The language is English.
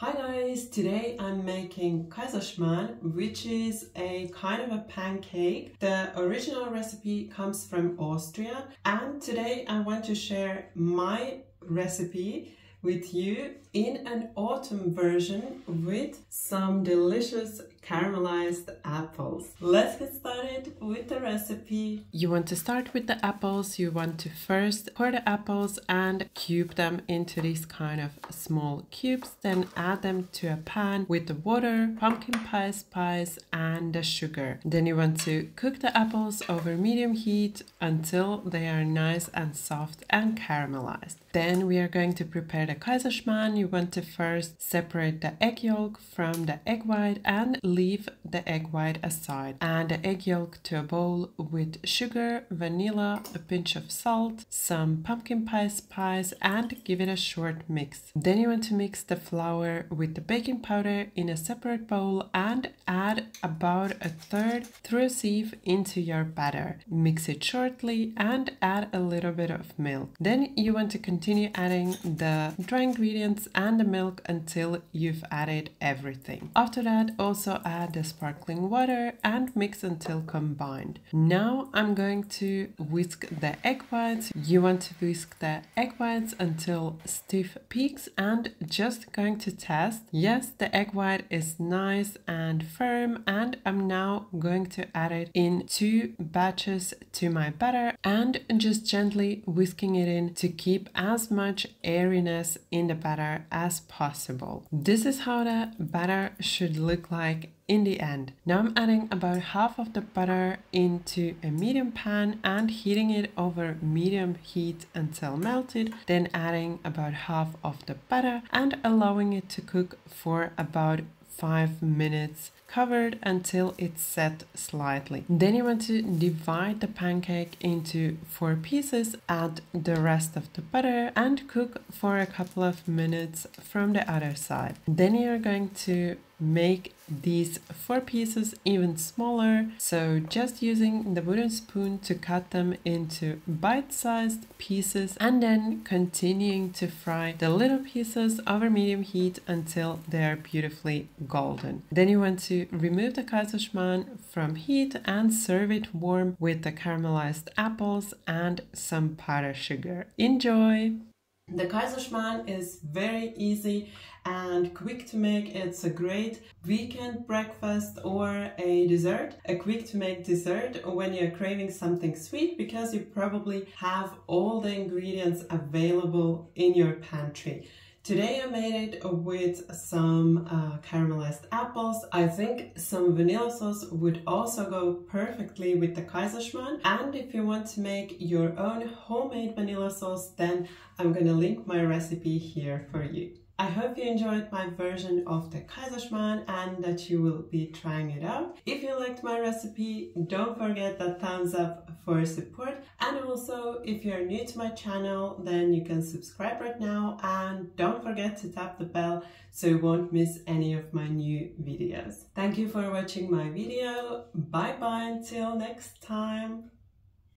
Hi guys, today I'm making Kaiserschmarrn, which is a kind of a pancake. The original recipe comes from Austria, and today I want to share my recipe with you in an autumn version with some delicious caramelized apples. Let's get started with the recipe. You want to start with the apples. You want to first core the apples and cube them into these kind of small cubes. Then add them to a pan with the water, pumpkin pie spice and the sugar. Then you want to cook the apples over medium heat until they are nice and soft and caramelized. Then we are going to prepare the Kaiserschmarrn. You want to first separate the egg yolk from the egg white and leave the egg white aside. Add the egg yolk to a bowl with sugar, vanilla, a pinch of salt, some pumpkin pie spice and give it a short mix. Then you want to mix the flour with the baking powder in a separate bowl and add about a third through a sieve into your batter. Mix it shortly and add a little bit of milk. Then you want to continue adding the dry ingredients and the milk until you've added everything. After that, also add the sparkling water and mix until combined. Now I'm going to whisk the egg whites. You want to whisk the egg whites until stiff peaks and just going to test. Yes, the egg white is nice and firm, and I'm now going to add it in 2 batches to my batter and just gently whisking it in to keep as much airiness in the batter as possible. This is how the batter should look like in the end. Now I'm adding about half of the butter into a medium pan and heating it over medium heat until melted, then adding about half of the butter and allowing it to cook for about 5 minutes covered until it's set slightly. Then you want to divide the pancake into 4 pieces, add the rest of the butter and cook for a couple of minutes from the other side. Then you're going to make these 4 pieces even smaller, so just using the wooden spoon to cut them into bite-sized pieces and then continuing to fry the little pieces over medium heat until they are beautifully golden. Then you want to remove the Kaiserschmarrn from heat and serve it warm with the caramelized apples and some powdered sugar. Enjoy! The Kaiserschmarrn is very easy and quick to make. It's a great weekend breakfast or a dessert, a quick to make dessert when you're craving something sweet, because you probably have all the ingredients available in your pantry. Today I made it with some caramelized apples. I think some vanilla sauce would also go perfectly with the Kaiserschmarrn. And if you want to make your own homemade vanilla sauce, then I'm gonna link my recipe here for you. I hope you enjoyed my version of the Kaiserschmarrn and that you will be trying it out. If you liked my recipe, don't forget that thumbs up for support. And also, if you're new to my channel, then you can subscribe right now and don't forget to tap the bell so you won't miss any of my new videos. Thank you for watching my video. Bye bye until next time.